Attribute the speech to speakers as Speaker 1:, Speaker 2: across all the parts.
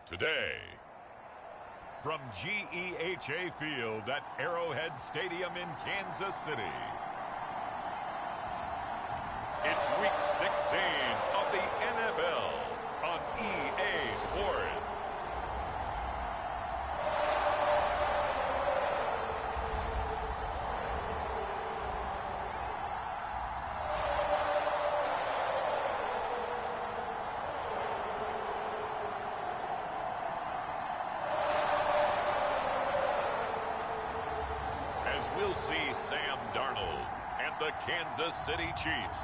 Speaker 1: today. From GEHA Field at Arrowhead Stadium in Kansas City, it's Week 16 of the NFL on EA Sports. As we'll see Sam Darnold and the Kansas City Chiefs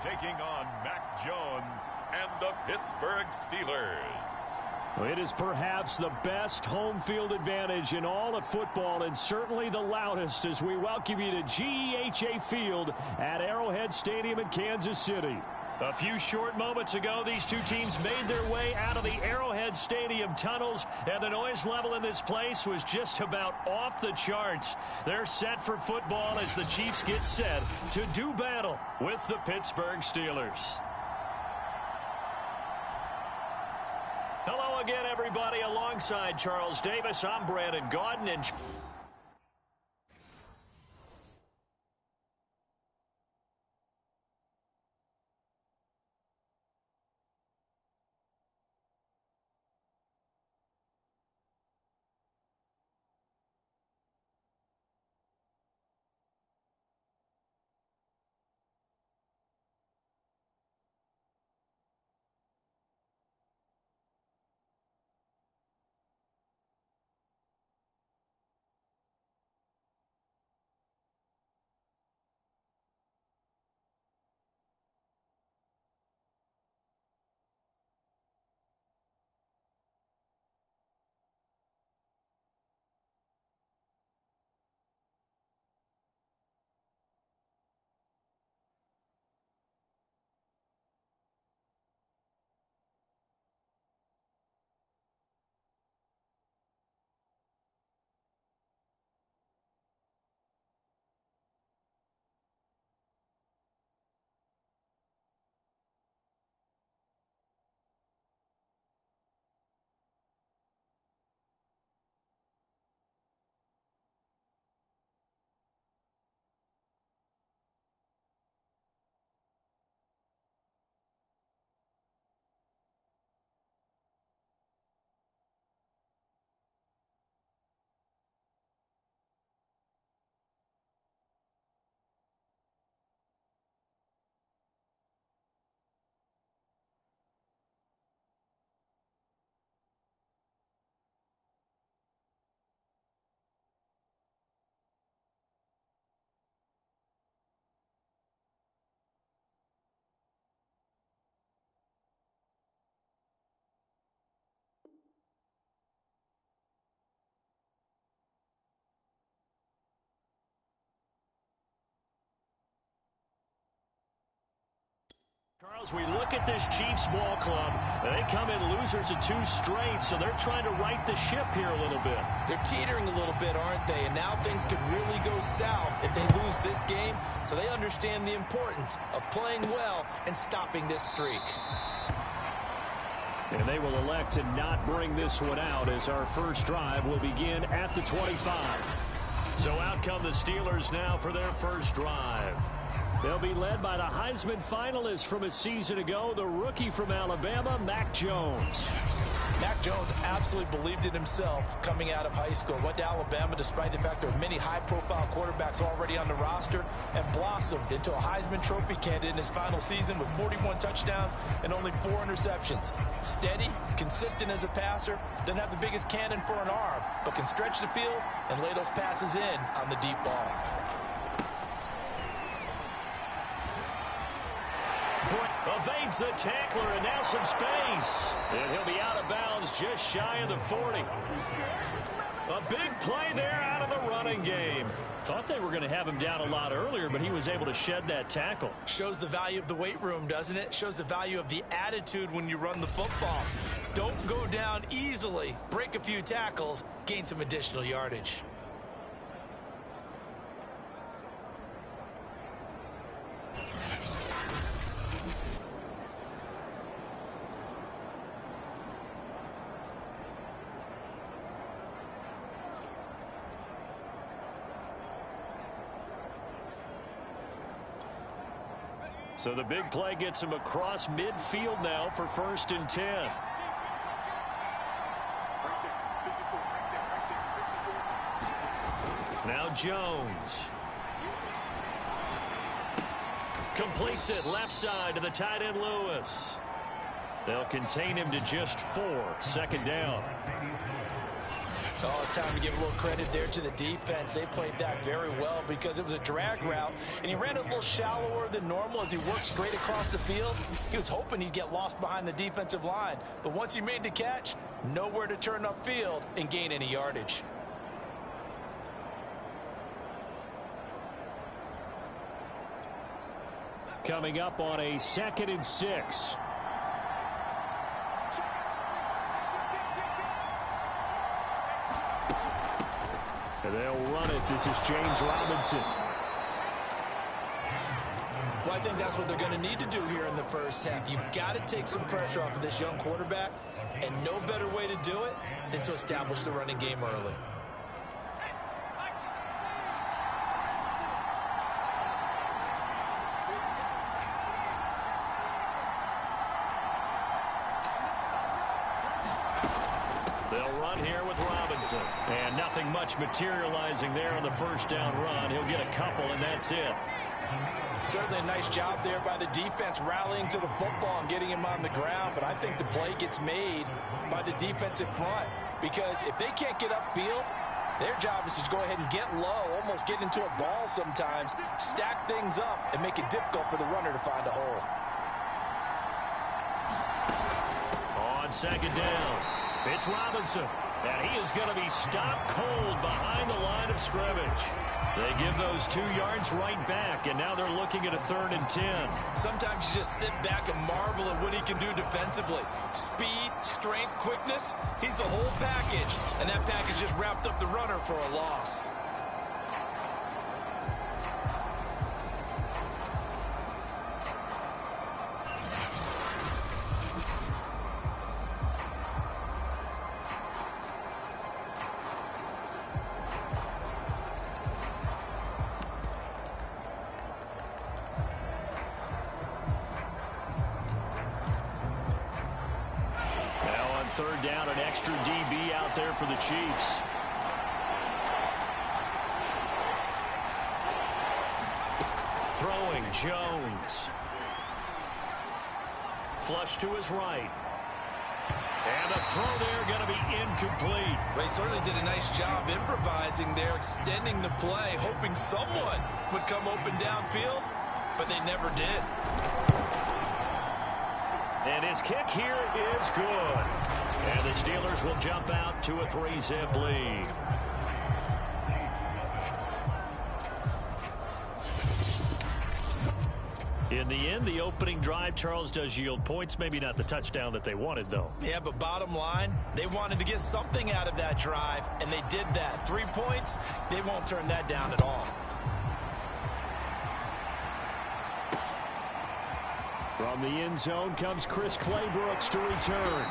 Speaker 1: taking on Mac Jones and the Pittsburgh Steelers.
Speaker 2: It is perhaps the best home field advantage in all of football, and certainly the loudest, as we welcome you to GEHA Field at Arrowhead Stadium in Kansas City. A few short moments ago, these two teams made their way out of the Arrowhead Stadium tunnels, and the noise level in this place was just about off the charts. They're set for football as the Chiefs get set to do battle with the Pittsburgh Steelers. Hello again, everybody. Alongside Charles Davis, I'm Brandon Gaudin, and Charles, we look at this Chiefs ball club. They come in losers of 2 straight, so they're trying to right the ship here a little bit.
Speaker 3: They're teetering a little bit, aren't they? And now things could really go south if they lose this game, so they understand the importance of playing well and stopping this streak.
Speaker 2: And they will elect to not bring this one out, as our first drive will begin at the 25. So out come the Steelers now for their first drive. They'll be led by the Heisman finalist from a season ago, the rookie from Alabama, Mac Jones.
Speaker 3: Mac Jones absolutely believed in himself coming out of high school. Went to Alabama despite the fact there were many high-profile quarterbacks already on the roster, and blossomed into a Heisman Trophy candidate in his final season with 41 touchdowns and only 4 interceptions. Steady, consistent as a passer, doesn't have the biggest cannon for an arm, but can stretch the field and lay those passes in on the deep ball.
Speaker 2: Evades the tackler, and now some space. And he'll be out of bounds just shy of the 40. A big play there out of the running game. Thought they were going to have him down a lot earlier, but he was able to shed that tackle.
Speaker 3: Shows the value of the weight room, doesn't it? Shows the value of the attitude when you run the football. Don't go down easily. Break a few tackles, gain some additional yardage.
Speaker 2: So the big play gets him across midfield now for 1st and 10. Now Jones. Completes it left side to the tight end Lewis. They'll contain him to just 4. 2nd down.
Speaker 3: Oh, it's time to give a little credit there to the defense. They played that very well because it was a drag route, and he ran it a little shallower than normal as he worked straight across the field. He was hoping he'd get lost behind the defensive line, but once he made the catch, nowhere to turn upfield and gain any yardage.
Speaker 2: Coming up on a 2nd and 6. And they'll run it. This is James Robinson.
Speaker 3: Well, I think that's what they're going to need to do here in the first half. You've got to take some pressure off of this young quarterback, and no better way to do it than to establish the running game early.
Speaker 2: They'll run here with Robinson. And nothing much materializing there on the 1st down run. He'll get a couple, and that's it.
Speaker 3: Certainly a nice job there by the defense rallying to the football and getting him on the ground. But I think the play gets made by the defensive front. Because if they can't get upfield, their job is to go ahead and get low, almost get into a ball sometimes, stack things up, and make it difficult for the runner to find a hole.
Speaker 2: On 2nd down. It's Robinson, and he is going to be stopped cold behind the line of scrimmage. They give those 2 yards right back, and now they're looking at a 3rd and 10.
Speaker 3: Sometimes you just sit back and marvel at what he can do defensively. Speed, strength, quickness, he's the whole package, and that package just wrapped up the runner for a loss.
Speaker 2: Now on 3rd down, an extra DB out there for the Chiefs. Throwing Jones. Flush to his right. And the throw there going to be incomplete.
Speaker 3: They certainly did a nice job improvising there, extending the play, hoping someone would come open downfield, but they never did.
Speaker 2: And his kick here is good. And the Steelers will jump out to a 3-zip lead. In the end, the opening drive, Charles, does yield points. Maybe not the touchdown that they wanted, though.
Speaker 3: Yeah, but bottom line, they wanted to get something out of that drive, and they did that. 3 points, they won't turn that down at all.
Speaker 2: From the end zone comes Chris Claybrooks to return.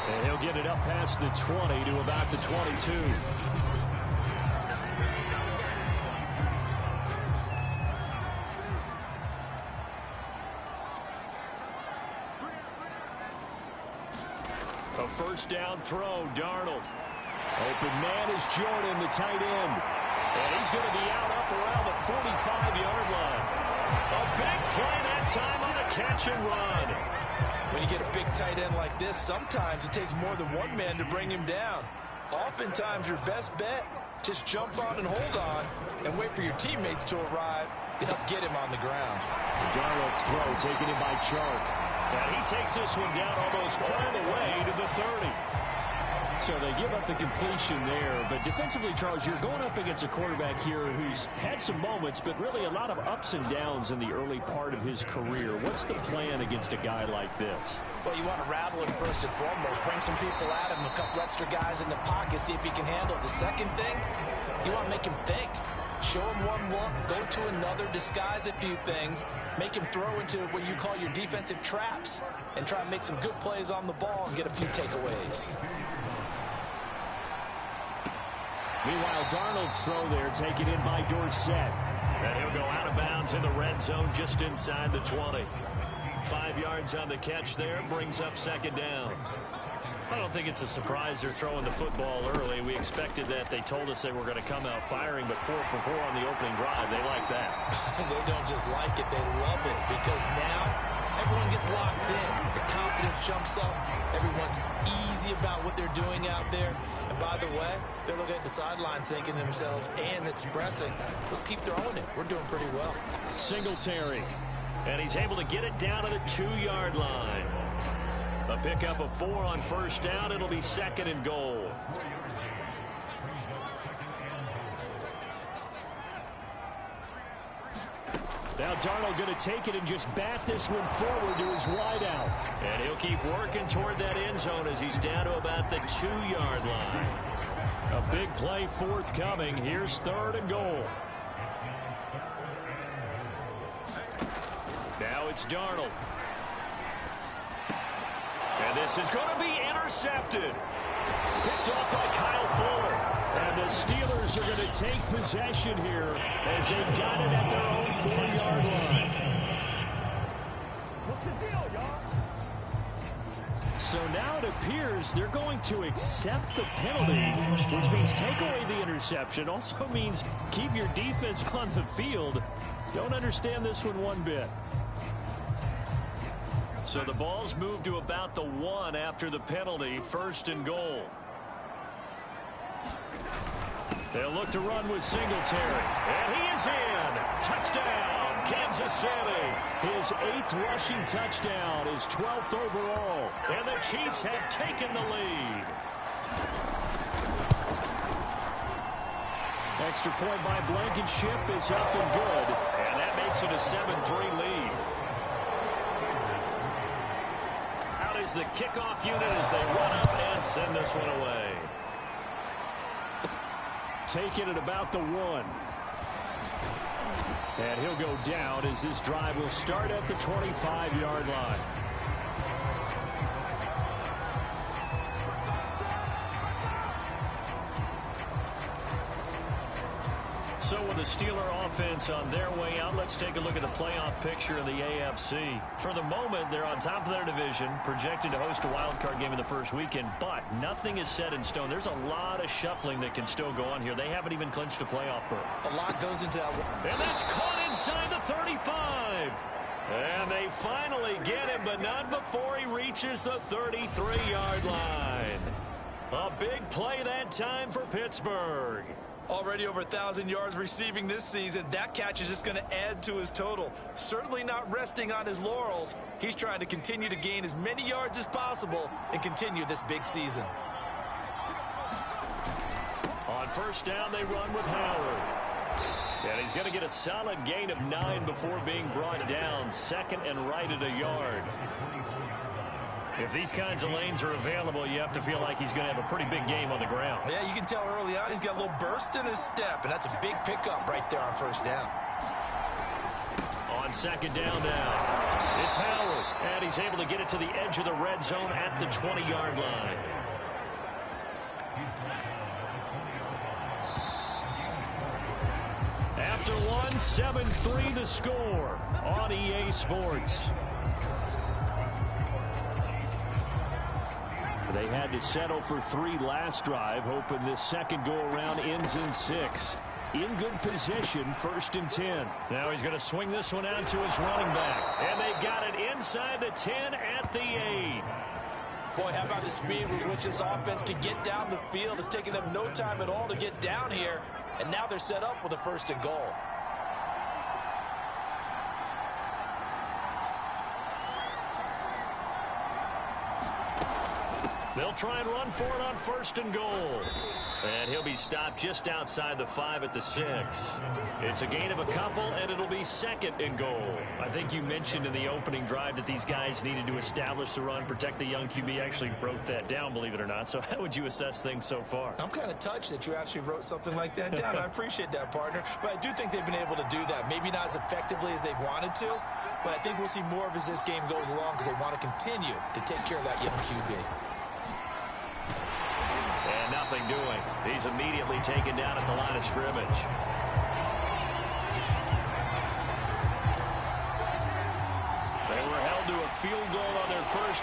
Speaker 2: And he'll get it up past the 20 to about the 22. A 1st down throw, Darnold. Open man is Jordan, the tight end. And he's going to be out up around the 45-yard line. A big play that time on a catch and run.
Speaker 3: When you get a big tight end like this, sometimes it takes more than one man to bring him down. Oftentimes, your best bet, just jump on and hold on and wait for your teammates to arrive to help get him on the ground.
Speaker 2: Darnold's throw taken in by Chark. And he takes this one down almost all the way to the 30. So they give up the completion there. But defensively, Charles, you're going up against a quarterback here who's had some moments, but really a lot of ups and downs in the early part of his career. What's the plan against a guy like this?
Speaker 3: Well, you want to rattle him first and foremost. Bring some people at him, a couple extra guys in the pocket, see if he can handle it. The second thing, you want to make him think. Show him one look, go to another, disguise a few things, make him throw into what you call your defensive traps, and try and make some good plays on the ball and get a few takeaways.
Speaker 2: Meanwhile, Darnold's throw there taken in by Dorsett. And he'll go out of bounds in the red zone just inside the 20. 5 yards on the catch there, brings up second down. I don't think it's a surprise they're throwing the football early. We expected that. They told us they were going to come out firing, but 4 for 4 on the opening drive. They like that.
Speaker 3: They don't just like it, they love it, because now everyone gets locked in. The confidence jumps up. Everyone's easy about what they're doing out there. And by the way, they're looking at the sideline thinking to themselves and expressing, let's keep throwing it. We're doing pretty well.
Speaker 2: Singletary. And he's able to get it down to the 2-yard line. A pickup of 4 on first down. It'll be second and goal. Now Darnold going to take it and just bat this one forward to his wideout. And he'll keep working toward that end zone as he's down to about the 2-yard line. A big play forthcoming. Here's third and goal. Now it's Darnold. And this is going to be intercepted. Picked off by Kyle Fuller. And the Steelers are going to take possession here as they've got it at their own 4-yard line. What's the deal, y'all? So now it appears they're going to accept the penalty, which means take away the interception. Also means keep your defense on the field. Don't understand this one bit. So the ball's moved to about the 1 after the penalty, first and goal. They'll look to run with Singletary. And he is in. Touchdown, Kansas City. His 8th rushing touchdown, his 12th overall. And the Chiefs have taken the lead. Extra point by Blankenship is up and good. And that makes it a 7-3 lead. Is the kickoff unit as they run up and send this one away. Taking it about the 1. And he'll go down as this drive will start at the 25-yard line. So with the Steeler offense on their way out, let's take a look at the playoff picture in the AFC. For the moment, they're on top of their division, projected to host a wild-card game in the first weekend, but nothing is set in stone. There's a lot of shuffling that can still go on here. They haven't even clinched a playoff berth.
Speaker 3: A lot goes into that.
Speaker 2: And that's caught inside the 35. And they finally get him, but not before he reaches the 33-yard line. A big play that time for Pittsburgh.
Speaker 3: Already over 1,000 yards receiving this season. That catch is just going to add to his total. Certainly not resting on his laurels. He's trying to continue to gain as many yards as possible and continue this big season.
Speaker 2: On first down, they run with Howard. And he's going to get a solid gain of 9 before being brought down. Second and right at a yard. If these kinds of lanes are available, you have to feel like he's going to have a pretty big game on the ground.
Speaker 3: Yeah, you can tell early on he's got a little burst in his step, and that's a big pickup right there on first down.
Speaker 2: On second down now, it's Howard, and he's able to get it to the edge of the red zone at the 20-yard line. After one, 7-3 the score on EA Sports. They had to settle for 3 last drive, hoping this second go-around ends in 6. In good position, first and 10. Now he's going to swing this one out to his running back. And they got it inside the 10 at the 8.
Speaker 3: Boy, how about the speed with which this offense can get down the field? It's taken them no time at all to get down here. And now they're set up with a first and goal.
Speaker 2: They'll try and run for it on first and goal. And he'll be stopped just outside the 5 at the 6. It's a gain of a couple, and it'll be second and goal. I think you mentioned in the opening drive that these guys needed to establish the run, protect the young QB. Actually wrote that down, believe it or not. So how would you assess things so far?
Speaker 3: I'm kind of touched that you actually wrote something like that down. I appreciate that, partner. But I do think they've been able to do that. Maybe not as effectively as they've wanted to, but I think we'll see more of as this game goes along because they want to continue to take care of that young QB.
Speaker 2: And nothing doing. He's immediately taken down at the line of scrimmage.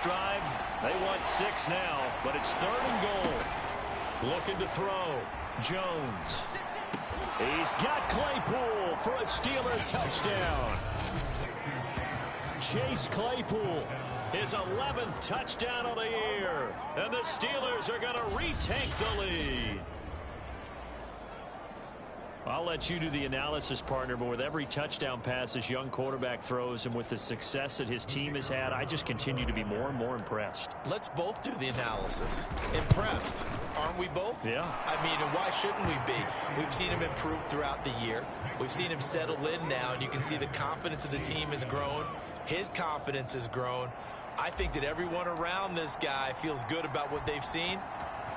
Speaker 2: drive. They want 6 now, but it's 3rd and goal. Looking to throw. Jones. He's got Claypool for a Steeler touchdown. Chase Claypool, his 11th touchdown of the year. And the Steelers are going to retake the lead. I'll let you do the analysis, partner, but with every touchdown pass this young quarterback throws and with the success that his team has had, I just continue to be more and more impressed.
Speaker 3: Let's both do the analysis. Impressed, aren't we both?
Speaker 2: Yeah.
Speaker 3: I mean, and why shouldn't we be? We've seen him improve throughout the year. We've seen him settle in now, and you can see the confidence of the team has grown. His confidence has grown. I think that everyone around this guy feels good about what they've seen,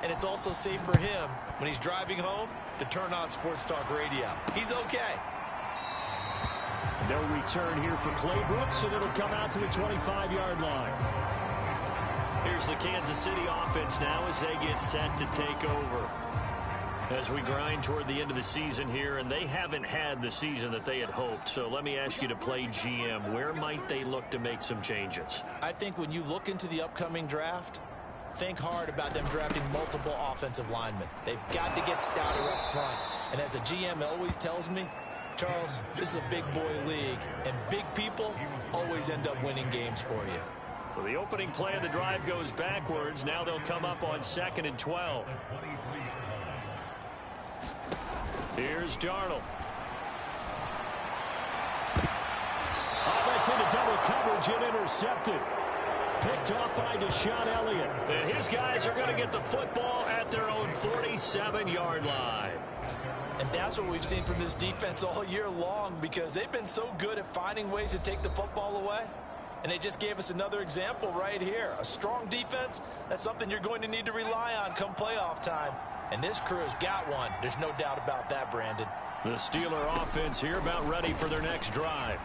Speaker 3: and it's also safe for him when he's driving home to turn on Sports Talk Radio. He's okay.
Speaker 2: No return here for Clay Brooks, and it'll come out to the 25-yard line. Here's the Kansas City offense now as they get set to take over. As we grind toward the end of the season here, and they haven't had the season that they had hoped. So let me ask you to play GM. Where might they look to make some changes?
Speaker 3: I think when you look into the upcoming draft, think hard about them drafting multiple offensive linemen. They've got to get stouter up front. And as a GM always tells me, Charles, this is a big boy league, and big people always end up winning games for you.
Speaker 2: So the opening play of the drive goes backwards. Now they'll come up on 2nd and 12. Here's Darnold. Oh, that's into double coverage and intercepted. Picked off by Deshaun Elliott. And his guys are going to get the football at their own 47-yard line.
Speaker 3: And that's what we've seen from this defense all year long, because they've been so good at finding ways to take the football away. And they just gave us another example right here. A strong defense, that's something you're going to need to rely on come playoff time. And this crew has got one. There's no doubt about that, Brandon.
Speaker 2: The Steeler offense here about ready for their next drive.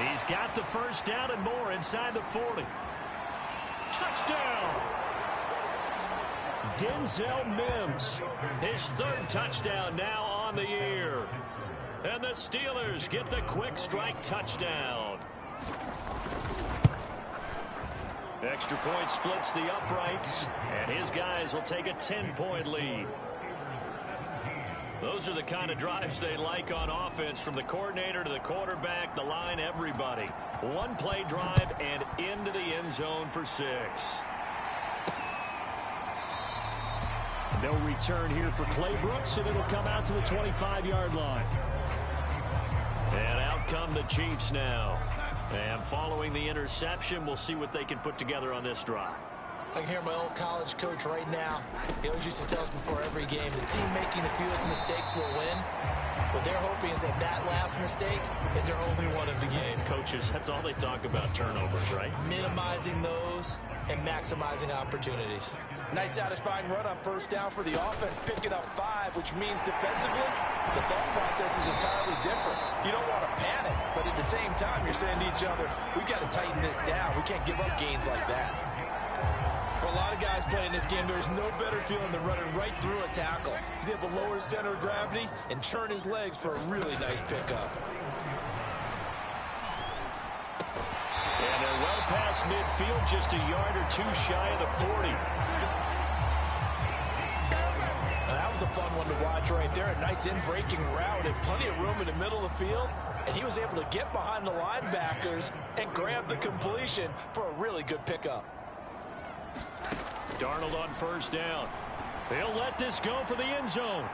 Speaker 2: He's got the first down and more inside the 40. Touchdown! Denzel Mims, his 3rd touchdown now on the year. And the Steelers get the quick strike touchdown. Extra point splits the uprights, and his guys will take a 10-point lead. Those are the kind of drives they like on offense, from the coordinator to the quarterback, the line, everybody. One-play drive and into the end zone for 6. No return here for Clay Brooks, and it'll come out to the 25-yard line. And out come the Chiefs now. And following the interception, we'll see what they can put together on this drive.
Speaker 3: I can hear my old college coach right now. He always used to tell us before every game, the team making the fewest mistakes will win. What they're hoping is that that last mistake is their only one of the game.
Speaker 2: Coaches, that's all they talk about, turnovers, right?
Speaker 3: Minimizing those and maximizing opportunities. Nice satisfying run on first down for the offense, picking up 5, which means defensively, the thought process is entirely different. You don't want to panic, but at the same time, you're saying to each other, we've got to tighten this down. We can't give up gains like that. For a lot of guys playing this game, there's no better feeling than running right through a tackle. He's able to lower his center of gravity and churn his legs for a really nice pickup.
Speaker 2: And they're well past midfield, just a yard or 2 shy of the 40.
Speaker 3: Now, that was a fun one to watch right there. A nice in-breaking route and plenty of room in the middle of the field. And he was able to get behind the linebackers and grab the completion for a really good pickup.
Speaker 2: Darnold on first down. They'll let this go for the end zone.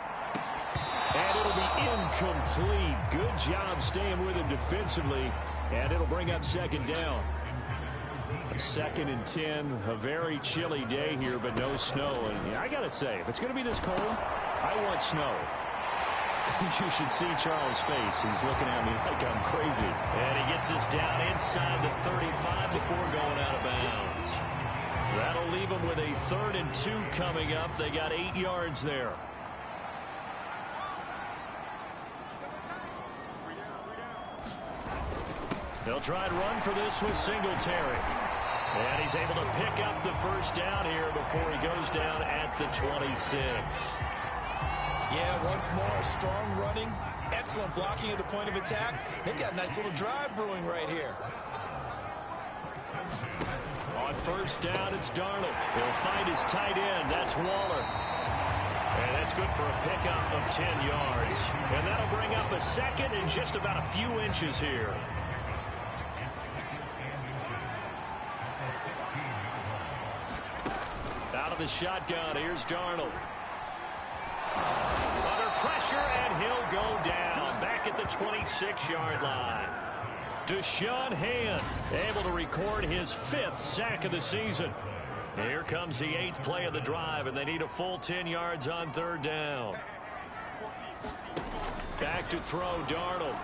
Speaker 2: And it'll be incomplete. Good job staying with him defensively. And it'll bring up 2nd down. 2nd and 10. A very chilly day here, but no snow. And I got to say, if it's going to be this cold, I want snow. You should see Charles' face. He's looking at me like I'm crazy. And he gets us down inside the 35 before going out of bounds. That'll leave them with a 3rd and 2 coming up. They got 8 yards there. They'll try and run for this with Singletary. And he's able to pick up the first down here before he goes down at the 26.
Speaker 3: Yeah, once more, strong running, excellent blocking at the point of attack. They've got a nice little drive brewing right here.
Speaker 2: On first down, it's Darnold. He'll find his tight end. That's Waller. And that's good for a pickup of 10 yards. And that'll bring up a second and just about a few inches here. Out of the shotgun, here's Darnold. Under pressure, and he'll go down. Back at the 26-yard line. Deshaun Hand able to record his 5th sack of the season. Here comes the 8th play of the drive, and they need a full 10 yards on third down. Back to throw, Darnold.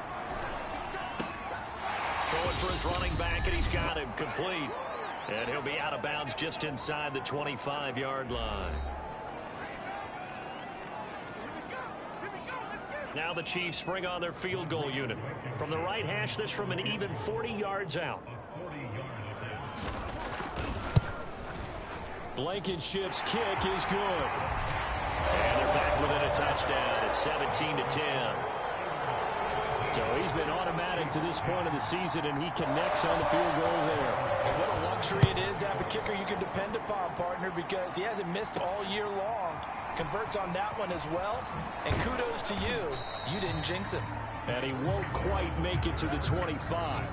Speaker 2: Throwing for his running back, and he's got him complete. And he'll be out of bounds just inside the 25-yard line. Now the Chiefs bring on their field goal unit. From the right hash, this from an even 40 yards out. Blankenship's kick is good. And they're back within a touchdown. It's 17-10. So he's been automatic to this point of the season, and he connects on the field goal there.
Speaker 3: And what a luxury it is to have a kicker you can depend upon, partner, because he hasn't missed all year long. Converts on that one as well. And kudos to you. You didn't jinx him.
Speaker 2: And he won't quite make it to the 25.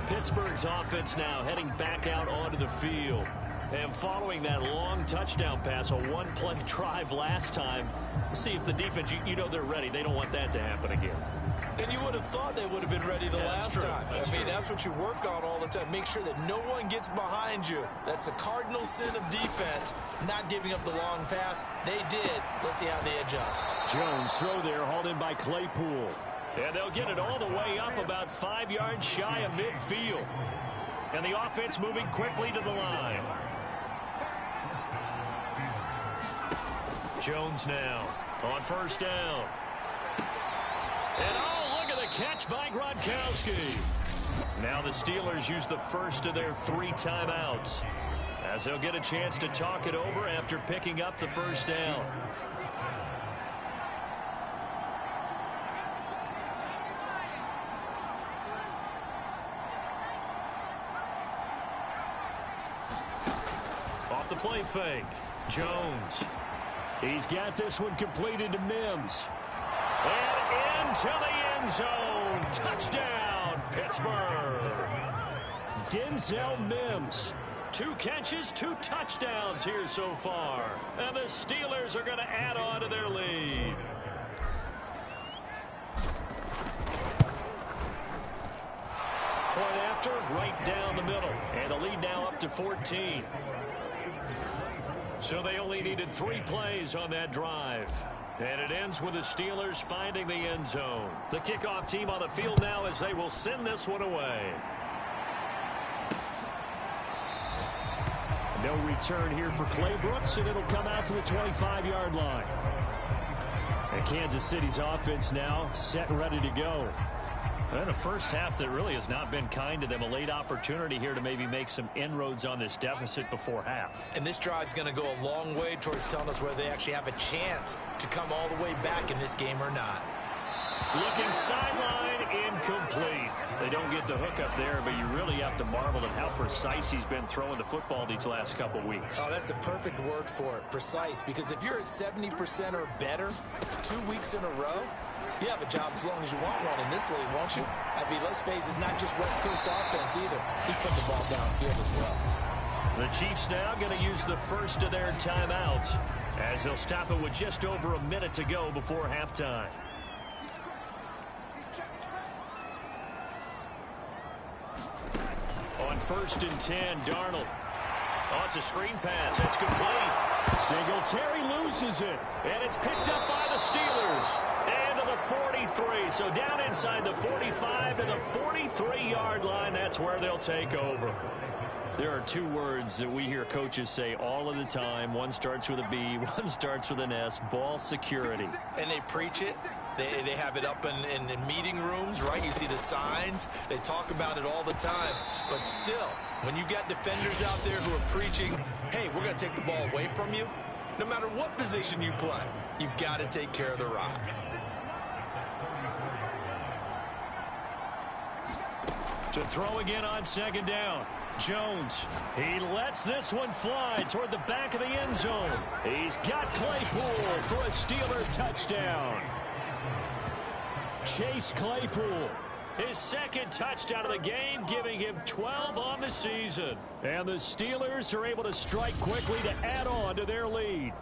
Speaker 2: Pittsburgh's offense now heading back out onto the field. And following that long touchdown pass, a one-play drive last time, see if the defense, you know they're ready. They don't want that to happen again.
Speaker 3: And you would have thought they would have been ready the last time. That's what you work on all the time. Make sure that no one gets behind you. That's the cardinal sin of defense, not giving up the long pass. They did. Let's see how they adjust.
Speaker 2: Jones throw there, hauled in by Claypool. And they'll get it all the way up about 5 yards shy of midfield. And the offense moving quickly to the line. Jones now on first down. And oh, look at the catch by Gronkowski. Now the Steelers use the first of their 3 timeouts, as they'll get a chance to talk it over after picking up the first down. Off the play fake, Jones. He's got this one completed to Mims. And into the end zone. Touchdown, Pittsburgh. Denzel Mims. 2 catches, 2 touchdowns here so far. And the Steelers are going to add on to their lead. Point after, right down the middle. And the lead now up to 14. So they only needed 3 plays on that drive. And it ends with the Steelers finding the end zone. The kickoff team on the field now as they will send this one away. No return here for Clay Brooks, and it'll come out to the 25-yard line. And Kansas City's offense now set and ready to go. And a first half that really has not been kind to them. A late opportunity here to maybe make some inroads on this deficit before half. And this drive's going to go a long way towards telling us whether they actually have a chance to come all the way back in this game or not. Looking sideline, incomplete. They don't get the hook up there, but you really have to marvel at how precise he's been throwing the football these last couple weeks. Oh, that's the perfect word for it, precise. Because if you're at 70% or better 2 weeks in a row, you have a job as long as you want one in this league, won't you? I mean, let's face it, it's not just West Coast offense either. He's putting the ball downfield as well. The Chiefs now going to use the first of their timeouts, as they'll stop it with just over a minute to go before halftime. On 1st and 10, Darnold. Oh, it's a screen pass. It's complete. Singletary loses it. And it's picked up by the Steelers. And to the 43. So down inside the 45 to the 43-yard line. That's where they'll take over. There are 2 words that we hear coaches say all of the time. One starts with a B, one starts with an S. Ball security. And they preach it. They have it up in meeting rooms, right? You see the signs. They talk about it all the time. But still, when you got defenders out there who are preaching, hey, we're going to take the ball away from you, no matter what position you play, you've got to take care of the rock. To throw again on second down. Jones, he lets this one fly toward the back of the end zone. He's got Claypool for a Steeler touchdown. Chase Claypool, his second touchdown of the game, giving him 12 on the season. And the Steelers are able to strike quickly to add on to their lead.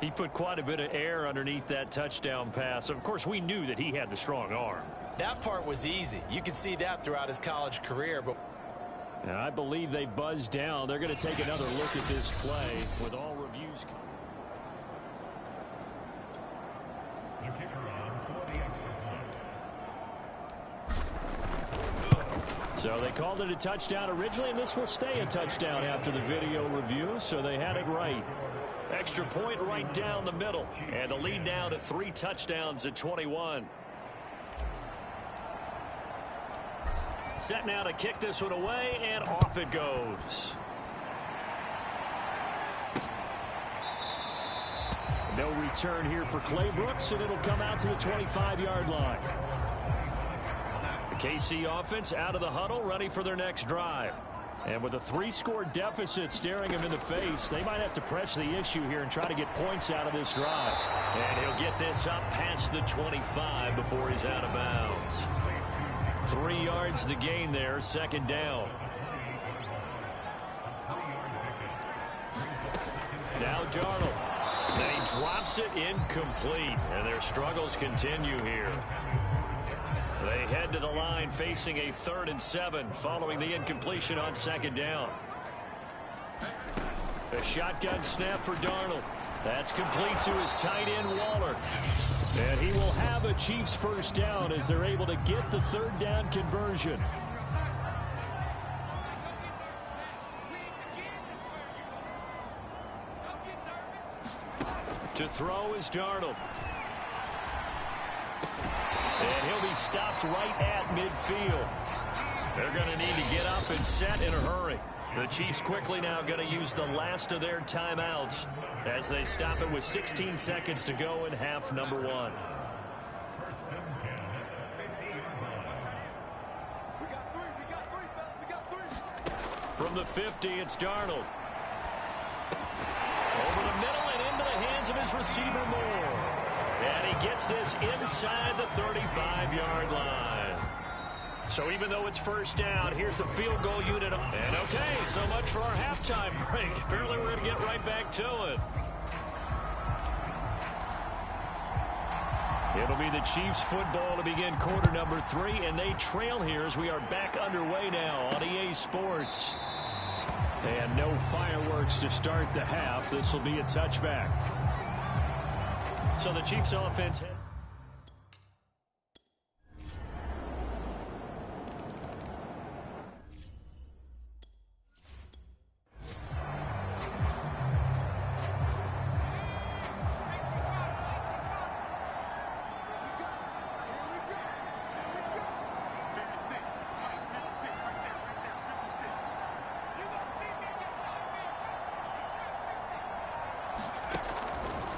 Speaker 2: He put quite a bit of air underneath that touchdown pass. Of course, we knew that he had the strong arm.
Speaker 3: That part was easy. You could see that throughout his college career. But
Speaker 2: and I believe they buzzed down. They're going to take another look at this play with all reviews. So they called it a touchdown originally, and this will stay a touchdown after the video review, so they had it right. Extra point right down the middle, and the lead now to 3 touchdowns at 21. Set now to kick this one away, and off it goes. No return here for Clay Brooks, and it'll come out to the 25-yard line. The KC offense out of the huddle, ready for their next drive. And with a 3-score deficit staring him in the face, they might have to press the issue here and try to get points out of this drive. And he'll get this up past the 25 before he's out of bounds. 3 yards the gain there, second down. Now Darnold. Then he drops it incomplete, and their struggles continue here. They head to the line facing a 3rd and 7 following the incompletion on second down. A shotgun snap for Darnold. That's complete to his tight end Waller. And he will have a Chiefs first down as they're able to get the 3rd down conversion. To throw is Darnold. And he'll be stopped right at midfield. They're going to need to get up and set in a hurry. The Chiefs quickly now going to use the last of their timeouts as they stop it with 16 seconds to go in half number 1. From the 50, it's Darnold. Over the middle and into the hands of his receiver Moore. And he gets this inside the 35-yard line. So even though it's first down, here's the field goal unit. And okay, so much for our halftime break. Apparently we're going to get right back to it. It'll be the Chiefs football to begin quarter number 3, and they trail here as we are back underway now on EA Sports. And no fireworks to start the half. This will be a touchback. So the Chiefs offense.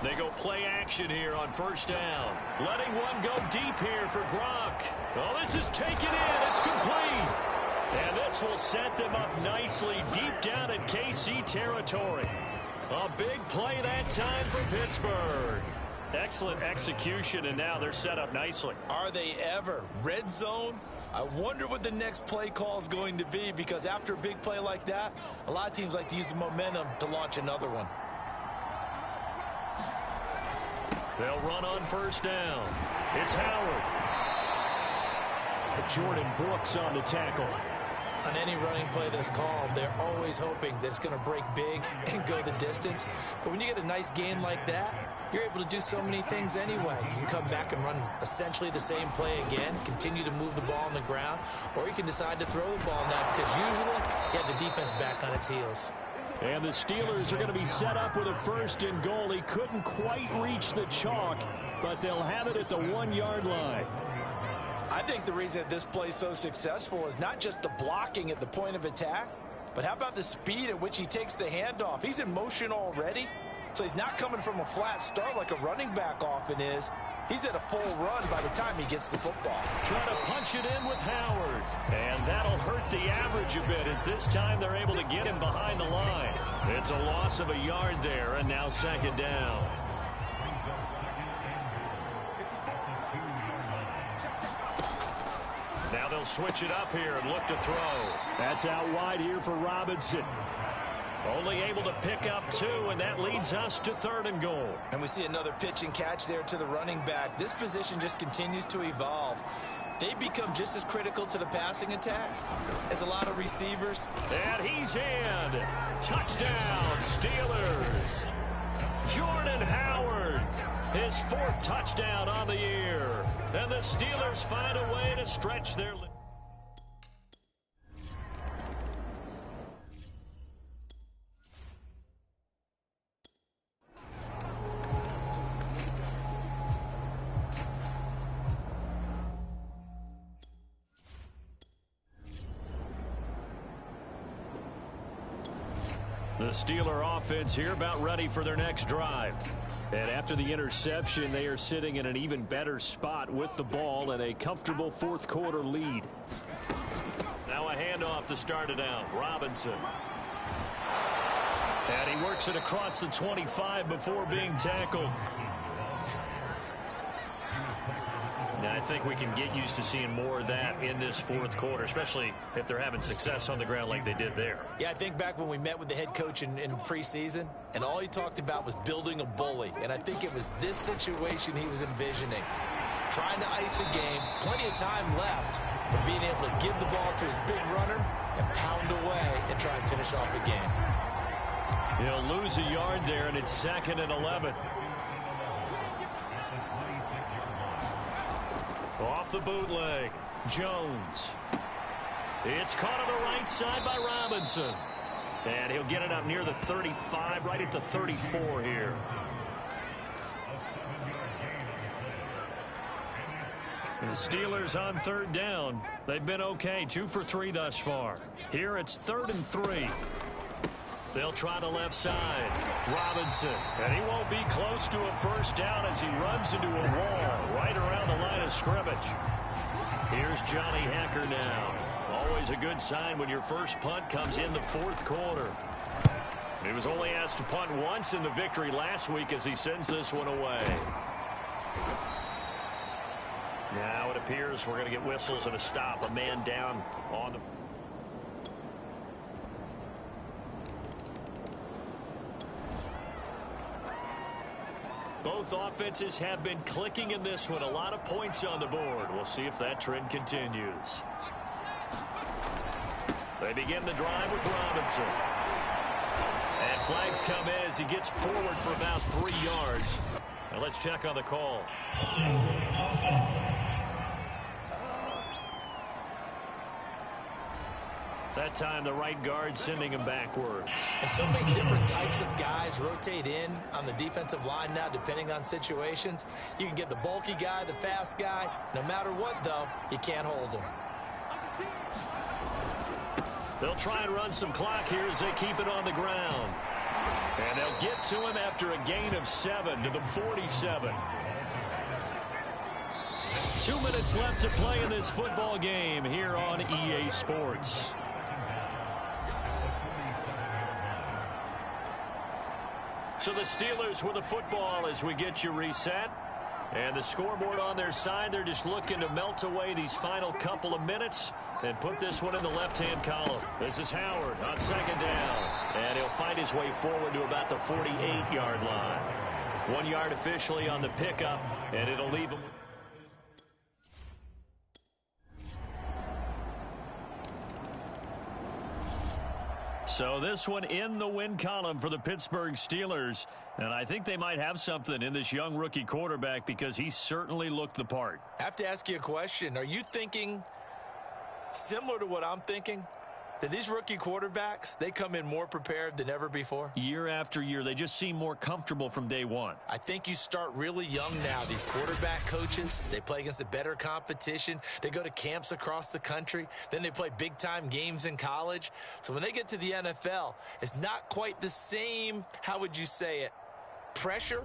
Speaker 2: They go play action here on first down. Letting one go deep here for Gronk. Oh, this is taken in. It's complete. And this will set them up nicely deep down in KC territory. A big play that time for Pittsburgh. Excellent execution, and now they're set up nicely.
Speaker 3: Are they ever? Red zone? I wonder what the next play call is going to be, because after a big play like that, a lot of teams like to use the momentum to launch another one.
Speaker 2: They'll run on first down. It's Howard. Jordan Brooks on the tackle.
Speaker 3: On any running play that's called, they're always hoping that it's going to break big and go the distance. But when you get a nice gain like that, you're able to do so many things anyway. You can come back and run essentially the same play again, continue to move the ball on the ground, or you can decide to throw the ball now, because usually you have the defense back on its heels.
Speaker 2: And the Steelers are going to be set up with a 1st and goal. He couldn't quite reach the chalk, but they'll have it at the 1-yard line.
Speaker 3: I think the reason that this play is so successful is not just the blocking at the point of attack, but how about the speed at which he takes the handoff? He's in motion already, so he's not coming from a flat start like a running back often is. He's at a full run by the time he gets the football.
Speaker 2: Trying to punch it in with Howard. And that'll hurt the average a bit as this time they're able to get him behind the line. It's a loss of a yard there, and now second down. Now they'll switch it up here and look to throw. That's out wide here for Robinson. Only able to pick up 2, and that leads us to 3rd and goal.
Speaker 3: And we see another pitch and catch there to the running back. This position just continues to evolve. They become just as critical to the passing attack as a lot of receivers.
Speaker 2: And he's in. Touchdown, Steelers. Jordan Howard, his 4th touchdown on the year. And the Steelers find a way to stretch their lead. The Steeler offense here about ready for their next drive. And after the interception, they are sitting in an even better spot with the ball and a comfortable 4th quarter lead. Now a handoff to start it out. Robinson. And he works it across the 25 before being tackled. Now, I think we can get used to seeing more of that in this 4th quarter, especially if they're having success on the ground like they did there.
Speaker 3: Yeah, I think back when we met with the head coach in preseason, and all he talked about was building a bully. And I think it was this situation he was envisioning. Trying to ice a game, plenty of time left, but being able to give the ball to his big runner and pound away and try and finish off a game.
Speaker 2: He'll lose a yard there, and it's 2nd and 11. Off the bootleg, Jones. It's caught on the right side by Robinson. And he'll get it up near the 35, right at the 34 here. The Steelers on 3rd down. They've been okay, 2 for 3 thus far. Here it's 3rd and 3. They'll try the left side. Robinson. And he won't be close to a first down as he runs into a wall right around the line of scrimmage. Here's Johnny Hacker now. Always a good sign when your first punt comes in the 4th quarter. He was only asked to punt once in the victory last week as he sends this one away. Now it appears we're going to get whistles and a stop. A man down on the... Both offenses have been clicking in this one. A lot of points on the board. We'll see if that trend continues. They begin the drive with Robinson. And flags come in as he gets forward for about 3 yards. Now let's check on the call. That time the right guard sending him backwards.
Speaker 3: And so many different types of guys rotate in on the defensive line now depending on situations. You can get the bulky guy, the fast guy. No matter what, though, you can't hold him.
Speaker 2: They'll try and run some clock here as they keep it on the ground. And they'll get to him after a gain of 7 to the 47. 2 minutes left to play in this football game here on EA Sports. So the Steelers with the football as we get you reset. And the scoreboard on their side, they're just looking to melt away these final couple of minutes and put this one in the left-hand column. This is Howard on 2nd down. And he'll find his way forward to about the 48-yard line. 1 yard officially on the pickup, and it'll leave him. So this one in the win column for the Pittsburgh Steelers. And I think they might have something in this young rookie quarterback because he certainly looked the part.
Speaker 3: I have to ask you a question. Are you thinking similar to what I'm thinking? That these rookie quarterbacks, they come in more prepared than ever before?
Speaker 2: Year after year, they just seem more comfortable from day one.
Speaker 3: I think you start really young now. These quarterback coaches, they play against a better competition. They go to camps across the country. Then they play big-time games in college. So when they get to the NFL, it's not quite the same, how would you say it, pressure